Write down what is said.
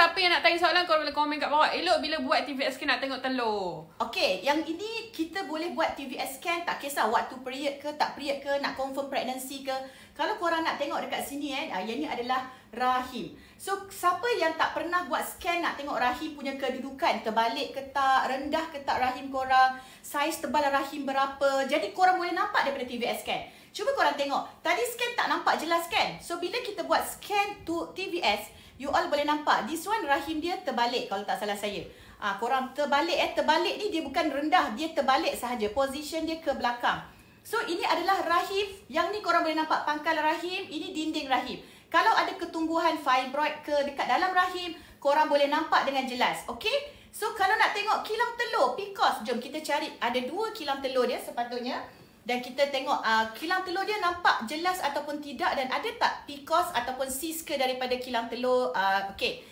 siapa yang nak tanya soalan, korang boleh komen kat bawah. Elok bila buat TVS scan nak tengok telur. Okey, yang ini kita boleh buat TVS scan, tak kisah waktu period ke, tak period ke, nak confirm pregnancy ke. Kalau korang nak tengok dekat sini yang ini adalah rahim. So, siapa yang tak pernah buat scan nak tengok rahim punya kedudukan, terbalik ke tak, rendah ke tak rahim korang, saiz tebal rahim berapa. Jadi korang boleh nampak daripada TVS scan. Cuba korang tengok. Tadi scan tak nampak jelas kan? So, bila kita buat scan to TVS, you all boleh nampak. This one rahim dia terbalik kalau tak salah saya. Korang terbalik terbalik ni dia bukan rendah, dia terbalik sahaja. Position dia ke belakang. So, ini adalah rahim. Yang ni korang boleh nampak pangkal rahim, ini dinding rahim. Kalau ada ketumbuhan fibroid ke dekat dalam rahim, korang boleh nampak dengan jelas. Okey? So, kalau nak tengok kilang telur, PCOS, jom kita cari. Ada 2 kilang telur dia sepatutnya. Dan kita tengok kilang telur dia nampak jelas ataupun tidak. Dan ada tak PCOS ataupun cyst ke daripada kilang telur. Okey.